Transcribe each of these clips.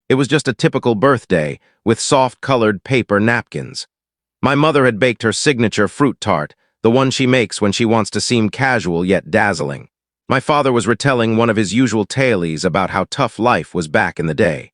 It was just a typical birthday, with soft-colored paper napkins. My mother had baked her signature fruit tart, the one she makes when she wants to seem casual yet dazzling. My father was retelling one of his usual tales about how tough life was back in the day.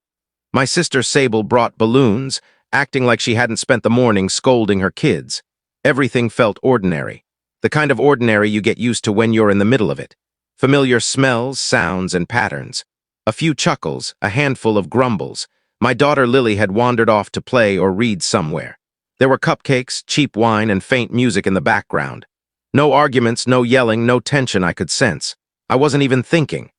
My sister Sable brought balloons, acting like she hadn't spent the morning scolding her kids. Everything felt ordinary. The kind of ordinary you get used to when you're in the middle of it. Familiar smells, sounds, and patterns. A few chuckles, a handful of grumbles. My daughter Lily had wandered off to play or read somewhere. There were cupcakes, cheap wine, and faint music in the background. No arguments, no yelling, no tension I could sense. I wasn't even thinking.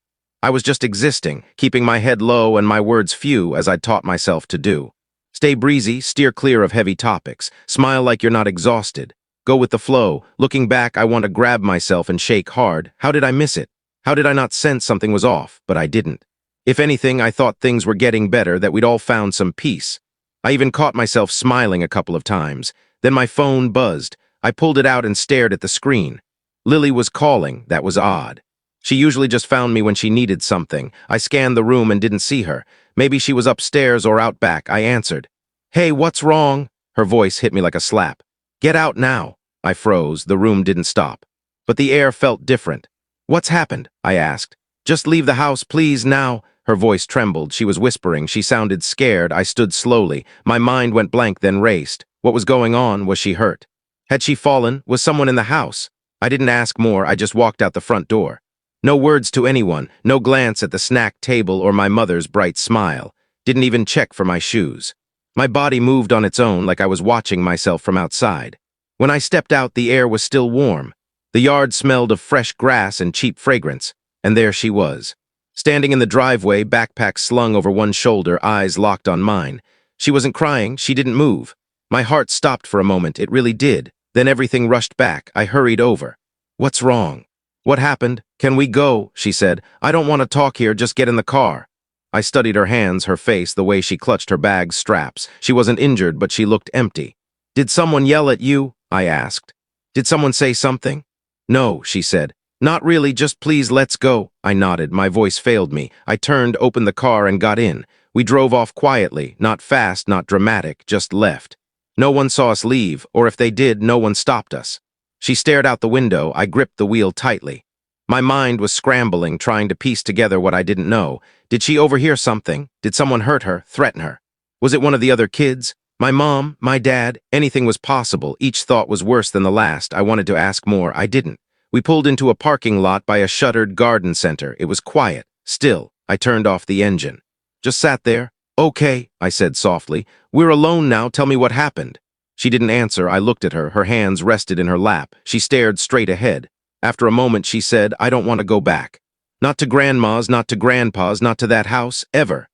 I was just existing, keeping my head low and my words few as I'd taught myself to do. Stay breezy, steer clear of heavy topics, smile like you're not exhausted. Go with the flow. Looking back, I want to grab myself and shake hard. How did I miss it? How did I not sense something was off? But I didn't. If anything, I thought things were getting better, that we'd all found some peace. I even caught myself smiling a couple of times. Then my phone buzzed. I pulled it out and stared at the screen. Lily was calling. That was odd. She usually just found me when she needed something. I scanned the room and didn't see her. Maybe she was upstairs or out back. I answered. "Hey, what's wrong?" Her voice hit me like a slap. "Get out now." I froze. The room didn't stop. But the air felt different. "What's happened?" I asked. "Just leave the house, please, now." Her voice trembled. She was whispering. She sounded scared. I stood slowly. My mind went blank, then raced. What was going on? Was she hurt? Had she fallen? Was someone in the house? I didn't ask more. I just walked out the front door. No words to anyone, no glance at the snack table or my mother's bright smile. Didn't even check for my shoes. My body moved on its own like I was watching myself from outside. When I stepped out, the air was still warm. The yard smelled of fresh grass and cheap fragrance, and there she was. Standing in the driveway, backpack slung over one shoulder, eyes locked on mine. She wasn't crying, she didn't move. My heart stopped for a moment, it really did. Then everything rushed back. I hurried over. "What's wrong? What happened? Can we go?" she said. "I don't want to talk here, just get in the car." I studied her hands, her face, the way she clutched her bag's straps. She wasn't injured, but she looked empty. "Did someone yell at you?" I asked. "Did someone say something?" "No," she said. "Not really, just please let's go." I nodded. My voice failed me. I turned, opened the car, and got in. We drove off quietly, not fast, not dramatic, just left. No one saw us leave, or if they did, no one stopped us. She stared out the window. I gripped the wheel tightly. My mind was scrambling, trying to piece together what I didn't know. Did she overhear something? Did someone hurt her, threaten her? Was it one of the other kids? My mom? My dad? Anything was possible. Each thought was worse than the last. I wanted to ask more. I didn't. We pulled into a parking lot by a shuttered garden center. It was quiet, still. I turned off the engine. Just sat there. "Okay," I said softly. "We're alone now. Tell me what happened." She didn't answer. I looked at her. Her hands rested in her lap. She stared straight ahead. After a moment, she said, "I don't want to go back. Not to Grandma's, not to Grandpa's, not to that house, ever."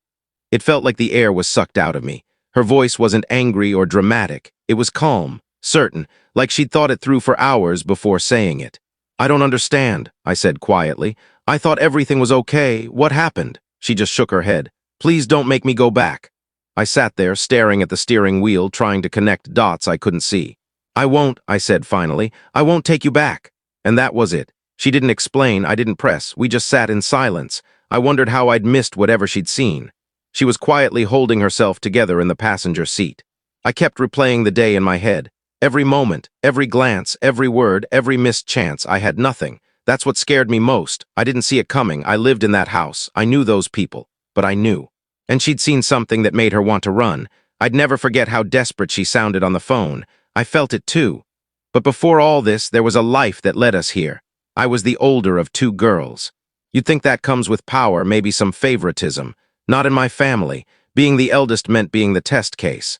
It felt like the air was sucked out of me. Her voice wasn't angry or dramatic. It was calm, certain, like she'd thought it through for hours before saying it. "I don't understand," I said quietly. "I thought everything was okay. What happened?" She just shook her head. "Please don't make me go back." I sat there, staring at the steering wheel, trying to connect dots I couldn't see. "I won't," I said finally. "I won't take you back." And that was it. She didn't explain, I didn't press. We just sat in silence. I wondered how I'd missed whatever she'd seen. She was quietly holding herself together in the passenger seat. I kept replaying the day in my head. Every moment, every glance, every word, every missed chance. I had nothing. That's what scared me most. I didn't see it coming. I lived in that house. I knew those people. But I knew. And she'd seen something that made her want to run. I'd never forget how desperate she sounded on the phone. I felt it too. But before all this, there was a life that led us here. I was the older of two girls. You'd think that comes with power, maybe some favoritism. Not in my family. Being the eldest meant being the test case.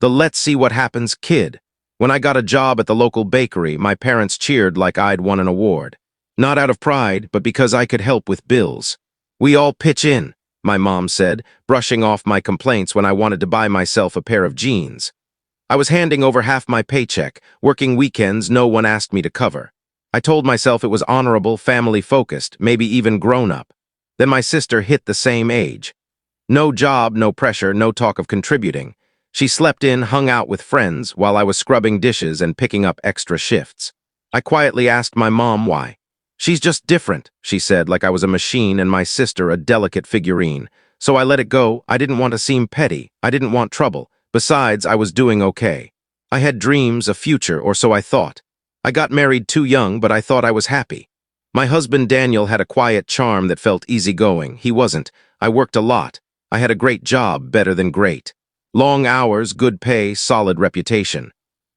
The let's see what happens kid. When I got a job at the local bakery, my parents cheered like I'd won an award. Not out of pride, but because I could help with bills. "We all pitch in," my mom said, brushing off my complaints when I wanted to buy myself a pair of jeans. I was handing over half my paycheck, working weekends no one asked me to cover. I told myself it was honorable, family-focused, maybe even grown-up. Then my sister hit the same age. No job, no pressure, no talk of contributing. She slept in, hung out with friends, while I was scrubbing dishes and picking up extra shifts. I quietly asked my mom why. "She's just different," she said, like I was a machine and my sister a delicate figurine. So I let it go. I didn't want to seem petty. I didn't want trouble. Besides, I was doing okay. I had dreams, a future, or so I thought. I got married too young, but I thought I was happy. My husband Daniel had a quiet charm that felt easygoing. He wasn't. I worked a lot. I had a great job, better than great. Long hours, good pay, solid reputation.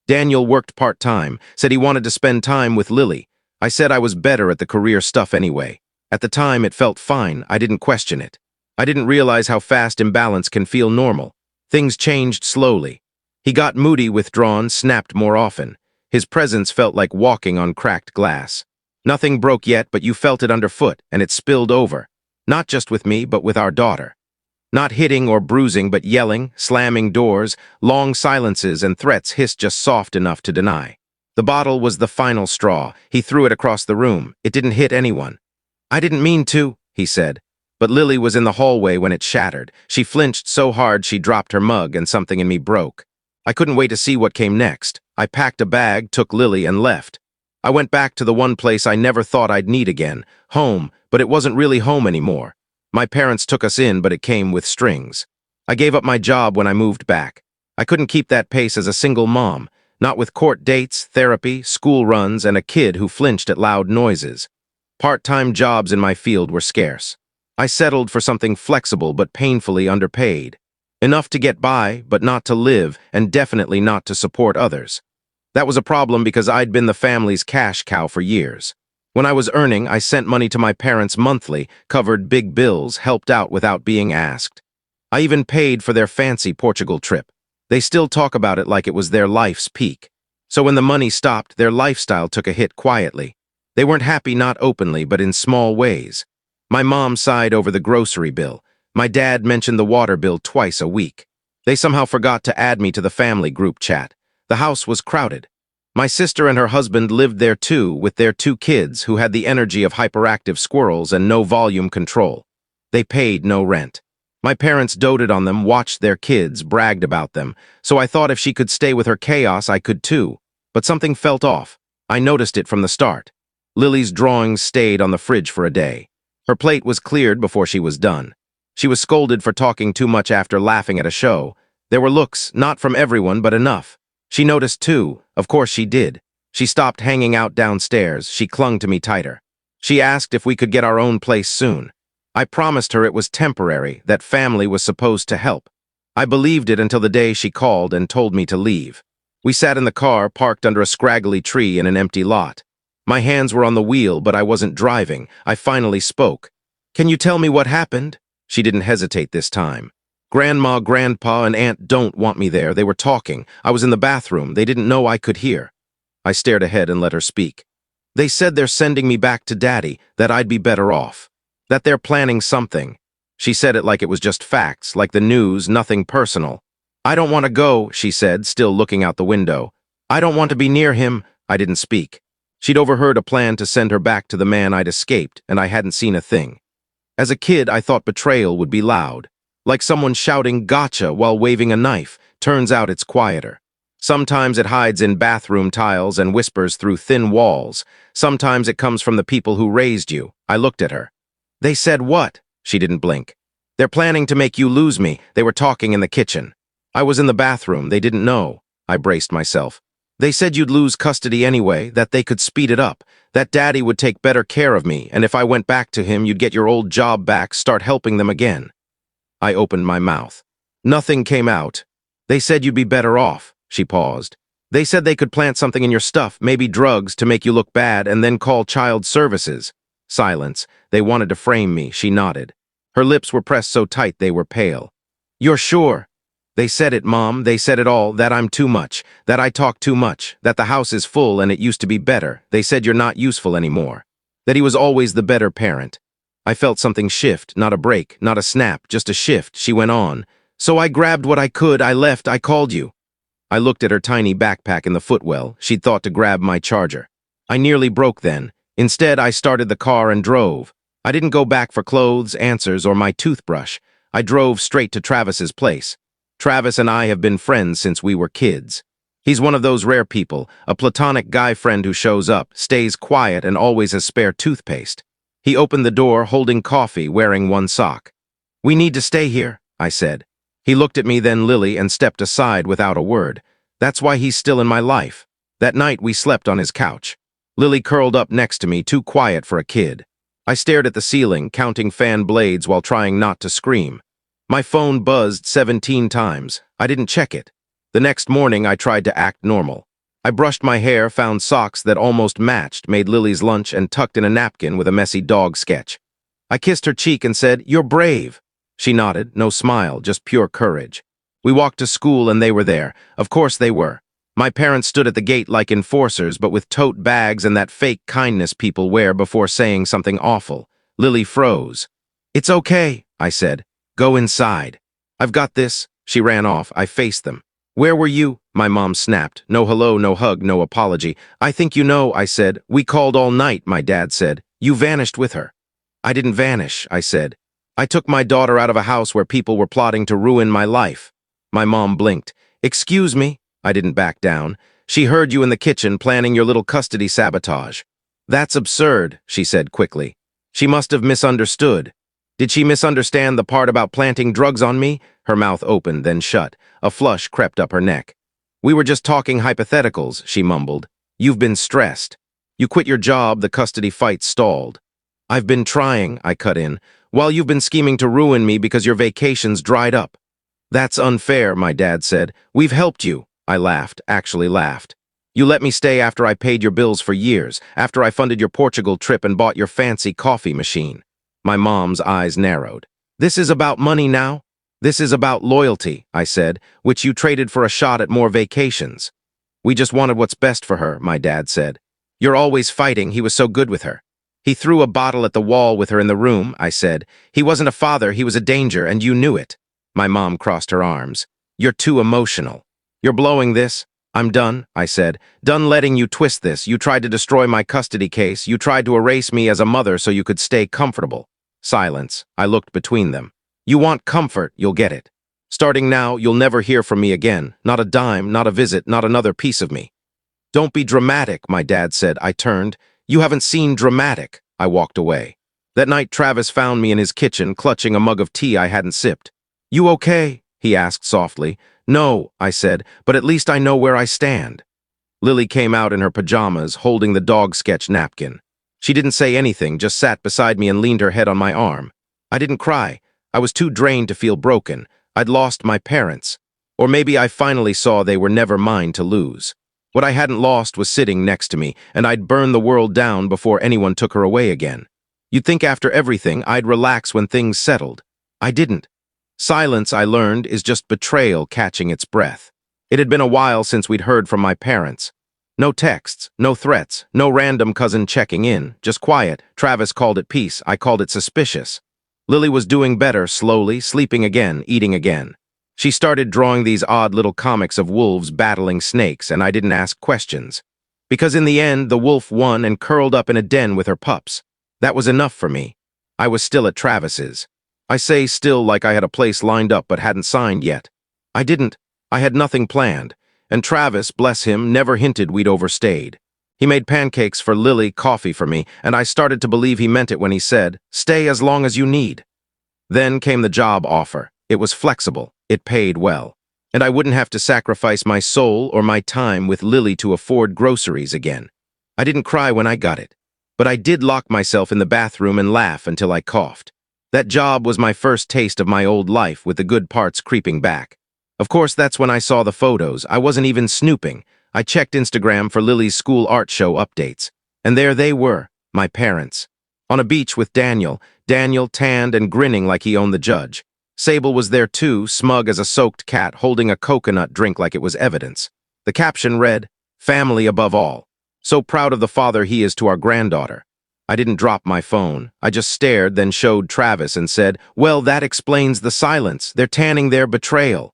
Daniel worked part-time, said he wanted to spend time with Lily. I said I was better at the career stuff anyway. At the time, it felt fine. I didn't question it. I didn't realize how fast imbalance can feel normal. Things changed slowly. He got moody, withdrawn, snapped more often. His presence felt like walking on cracked glass. Nothing broke yet, but you felt it underfoot, and it spilled over. Not just with me, but with our daughter. Not hitting or bruising, but yelling, slamming doors, long silences and threats hissed just soft enough to deny. The bottle was the final straw. He threw it across the room. It didn't hit anyone. "I didn't mean to," he said. But Lily was in the hallway when it shattered. She flinched so hard she dropped her mug and something in me broke. I couldn't wait to see what came next. I packed a bag, took Lily, and left. I went back to the one place I never thought I'd need again, home, but it wasn't really home anymore. My parents took us in, but it came with strings. I gave up my job when I moved back. I couldn't keep that pace as a single mom, not with court dates, therapy, school runs, and a kid who flinched at loud noises. Part-time jobs in my field were scarce. I settled for something flexible but painfully underpaid. Enough to get by, but not to live, and definitely not to support others. That was a problem because I'd been the family's cash cow for years. When I was earning, I sent money to my parents monthly, covered big bills, helped out without being asked. I even paid for their fancy Portugal trip. They still talk about it like it was their life's peak. So when the money stopped, their lifestyle took a hit quietly. They weren't happy, not openly, but in small ways. My mom sighed over the grocery bill. My dad mentioned the water bill twice a week. They somehow forgot to add me to the family group chat. The house was crowded. My sister and her husband lived there too, with their 2 kids who had the energy of hyperactive squirrels and no volume control. They paid no rent. My parents doted on them, watched their kids, bragged about them, so I thought if she could stay with her chaos, I could too. But something felt off. I noticed it from the start. Lily's drawings stayed on the fridge for a day. Her plate was cleared before she was done. She was scolded for talking too much after laughing at a show. There were looks, not from everyone, but enough. She noticed too. Of course she did. She stopped hanging out downstairs. She clung to me tighter. She asked if we could get our own place soon. I promised her it was temporary, that family was supposed to help. I believed it until the day she called and told me to leave. We sat in the car, parked under a scraggly tree in an empty lot. My hands were on the wheel, but I wasn't driving. I finally spoke. "Can you tell me what happened?" She didn't hesitate this time. "Grandma, Grandpa, and Aunt don't want me there. They were talking. I was in the bathroom. They didn't know I could hear." I stared ahead and let her speak. "They said they're sending me back to Daddy, that I'd be better off. That they're planning something." She said it like it was just facts, like the news, nothing personal. "I don't want to go," she said, still looking out the window. "I don't want to be near him." I didn't speak. She'd overheard a plan to send her back to the man I'd escaped, and I hadn't seen a thing. As a kid, I thought betrayal would be loud. Like someone shouting "gotcha" while waving a knife. Turns out it's quieter. Sometimes it hides in bathroom tiles and whispers through thin walls. Sometimes it comes from the people who raised you. I looked at her. "They said what?" She didn't blink. "They're planning to make you lose me." They were talking in the kitchen. I was in the bathroom. They didn't know. I braced myself. "They said you'd lose custody anyway, that they could speed it up, that Daddy would take better care of me, and if I went back to him, you'd get your old job back, start helping them again." I opened my mouth. Nothing came out. "They said you'd be better off." She paused. "They said they could plant something in your stuff, maybe drugs, to make you look bad, and then call child services." Silence. "They wanted to frame me." She nodded. Her lips were pressed so tight they were pale. "You're sure?" "They said it, Mom. They said it all, that I'm too much, that I talk too much, that the house is full and it used to be better. They said you're not useful anymore. That he was always the better parent." I felt something shift, not a break, not a snap, just a shift. She went on. "So I grabbed what I could, I left, I called you." I looked at her tiny backpack in the footwell. She'd thought to grab my charger. I nearly broke then. Instead, I started the car and drove. I didn't go back for clothes, answers, or my toothbrush. I drove straight to Travis's place. Travis and I have been friends since we were kids. He's one of those rare people, a platonic guy friend who shows up, stays quiet, and always has spare toothpaste. He opened the door, holding coffee, wearing one sock. We need to stay here, I said. He looked at me, then Lily, and stepped aside without a word. That's why he's still in my life. That night we slept on his couch. Lily curled up next to me, too quiet for a kid. I stared at the ceiling, counting fan blades while trying not to scream. My phone buzzed 17 times. I didn't check it. The next morning I tried to act normal. I brushed my hair, found socks that almost matched, made Lily's lunch, and tucked in a napkin with a messy dog sketch. I kissed her cheek and said, "You're brave." She nodded, no smile, just pure courage. We walked to school and they were there. Of course they were. My parents stood at the gate like enforcers, but with tote bags and that fake kindness people wear before saying something awful. Lily froze. "It's okay," I said. "Go inside." "I've got this." She ran off. I faced them. "Where were you?" My mom snapped. No hello, no hug, no apology. "I think you know," I said. "We called all night," my dad said. "You vanished with her." "I didn't vanish," I said. "I took my daughter out of a house where people were plotting to ruin my life." My mom blinked. "Excuse me?" I didn't back down. "She heard you in the kitchen planning your little custody sabotage." "That's absurd," she said quickly. "She must have misunderstood." "Did she misunderstand the part about planting drugs on me?" Her mouth opened, then shut. A flush crept up her neck. "We were just talking hypotheticals," she mumbled. "You've been stressed. You quit your job, the custody fight stalled." "I've been trying," I cut in, "while you've been scheming to ruin me because your vacations dried up." "That's unfair," my dad said. "We've helped you." I laughed, actually laughed. "You let me stay after I paid your bills for years, after I funded your Portugal trip and bought your fancy coffee machine." My mom's eyes narrowed. "This is about money now?" "This is about loyalty," I said, "which you traded for a shot at more vacations." "We just wanted what's best for her," my dad said. "You're always fighting. He was so good with her." "He threw a bottle at the wall with her in the room," I said. "He wasn't a father, he was a danger, and you knew it." My mom crossed her arms. "You're too emotional." "You're blowing this." "I'm done," I said. "Done letting you twist this. You tried to destroy my custody case. You tried to erase me as a mother so you could stay comfortable." Silence. I looked between them. "You want comfort, you'll get it. Starting now, you'll never hear from me again. Not a dime, not a visit, not another piece of me." "Don't be dramatic," my dad said. I turned. "You haven't seen dramatic." I walked away. That night, Travis found me in his kitchen, clutching a mug of tea I hadn't sipped. "You okay?" he asked softly. "No," I said, "but at least I know where I stand." Lily came out in her pajamas, holding the dog sketch napkin. She didn't say anything, just sat beside me and leaned her head on my arm. I didn't cry. I was too drained to feel broken. I'd lost my parents. Or maybe I finally saw they were never mine to lose. What I hadn't lost was sitting next to me, and I'd burn the world down before anyone took her away again. You'd think after everything I'd relax when things settled. I didn't. Silence, I learned, is just betrayal catching its breath. It had been a while since we'd heard from my parents. No texts, no threats, no random cousin checking in, just quiet. Travis called it peace, I called it suspicious. Lily was doing better, slowly, sleeping again, eating again. She started drawing these odd little comics of wolves battling snakes, and I didn't ask questions. Because in the end, the wolf won and curled up in a den with her pups. That was enough for me. I was still at Travis's. I say still like I had a place lined up but hadn't signed yet. I didn't. I had nothing planned. And Travis, bless him, never hinted we'd overstayed. He made pancakes for Lily, coffee for me, and I started to believe he meant it when he said, "Stay as long as you need." Then came the job offer. It was flexible. It paid well. And I wouldn't have to sacrifice my soul or my time with Lily to afford groceries again. I didn't cry when I got it. But I did lock myself in the bathroom and laugh until I coughed. That job was my first taste of my old life, with the good parts creeping back. Of course, that's when I saw the photos. I wasn't even snooping. I checked Instagram for Lily's school art show updates. And there they were, my parents. On a beach with Daniel. Daniel tanned and grinning like he owned the judge. Sable was there too, smug as a soaked cat, holding a coconut drink like it was evidence. The caption read, "Family above all. So proud of the father he is to our granddaughter." I didn't drop my phone. I just stared, then showed Travis and said, "Well, that explains the silence. They're tanning their betrayal."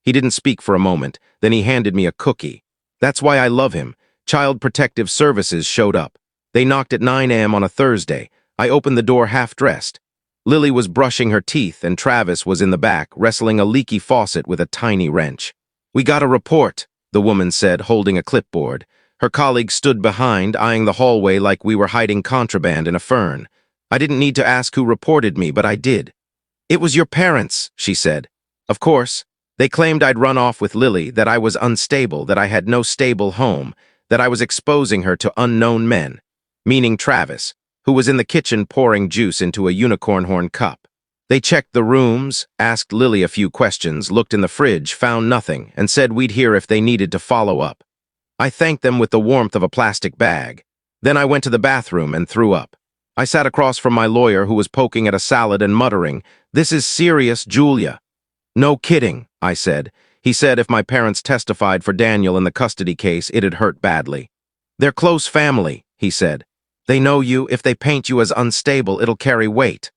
He didn't speak for a moment. Then he handed me a cookie. That's why I love him. Child Protective Services showed up. They knocked at 9 a.m. on a Thursday. I opened the door half-dressed. Lily was brushing her teeth, and Travis was in the back, wrestling a leaky faucet with a tiny wrench. "We got a report," the woman said, holding a clipboard. Her colleague stood behind, eyeing the hallway like we were hiding contraband in a fern. I didn't need to ask who reported me, but I did. "It was your parents," she said. Of course. They claimed I'd run off with Lily, that I was unstable, that I had no stable home, that I was exposing her to unknown men, meaning Travis, who was in the kitchen pouring juice into a unicorn horn cup. They checked the rooms, asked Lily a few questions, looked in the fridge, found nothing, and said we'd hear if they needed to follow up. I thanked them with the warmth of a plastic bag. Then I went to the bathroom and threw up. I sat across from my lawyer, who was poking at a salad and muttering, "This is serious, Julia." "No kidding," I said. He said if my parents testified for Daniel in the custody case, it'd hurt badly. "They're close family," he said. "They know you. If they paint you as unstable, it'll carry weight."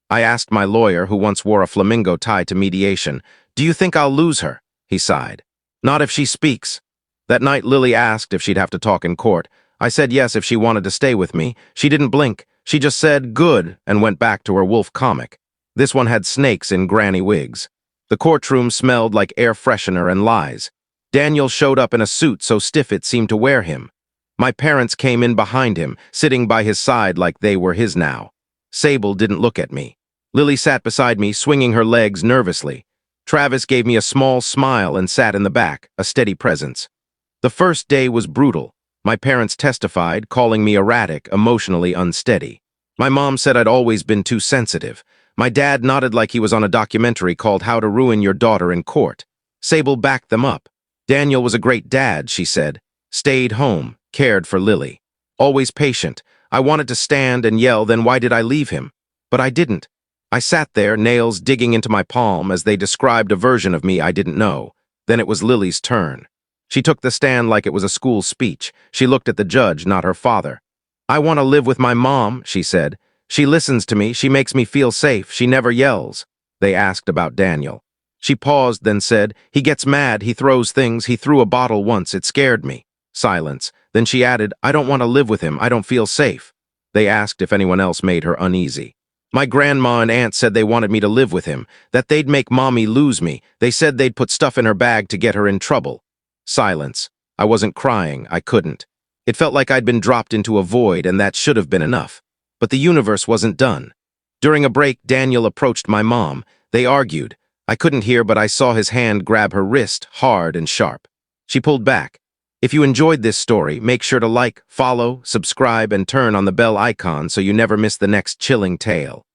I asked my lawyer, who once wore a flamingo tie to mediation, "Do you think I'll lose her?" He sighed. "Not if she speaks." That night, Lily asked if she'd have to talk in court. I said yes if she wanted to stay with me. She didn't blink. She just said, "Good," and went back to her wolf comic. This one had snakes in granny wigs. The courtroom smelled like air freshener and lies. Daniel showed up in a suit so stiff it seemed to wear him. My parents came in behind him, sitting by his side like they were his now. Sable didn't look at me. Lily sat beside me, swinging her legs nervously. Travis gave me a small smile and sat in the back, a steady presence. The first day was brutal. My parents testified, calling me erratic, emotionally unsteady. My mom said I'd always been too sensitive. My dad nodded like he was on a documentary called How to Ruin Your Daughter in Court. Sable backed them up. Daniel was a great dad, she said. Stayed home, cared for Lily. Always patient. I wanted to stand and yell, then why did I leave him? But I didn't. I sat there, nails digging into my palm as they described a version of me I didn't know. Then it was Lily's turn. She took the stand like it was a school speech. She looked at the judge, not her father. "I want to live with my mom," she said. "She listens to me. She makes me feel safe. She never yells." They asked about Daniel. She paused, then said, "He gets mad. He throws things. He threw a bottle once. It scared me." Silence. Then she added, "I don't want to live with him. I don't feel safe." They asked if anyone else made her uneasy. My grandma and aunt said they wanted me to live with him, that they'd make mommy lose me. They said they'd put stuff in her bag to get her in trouble. Silence. I wasn't crying. I couldn't. It felt like I'd been dropped into a void, and that should have been enough. But the universe wasn't done. During a break, Daniel approached my mom. They argued. I couldn't hear, but I saw his hand grab her wrist, hard and sharp. She pulled back. If you enjoyed this story, make sure to like, follow, subscribe, and turn on the bell icon so you never miss the next chilling tale.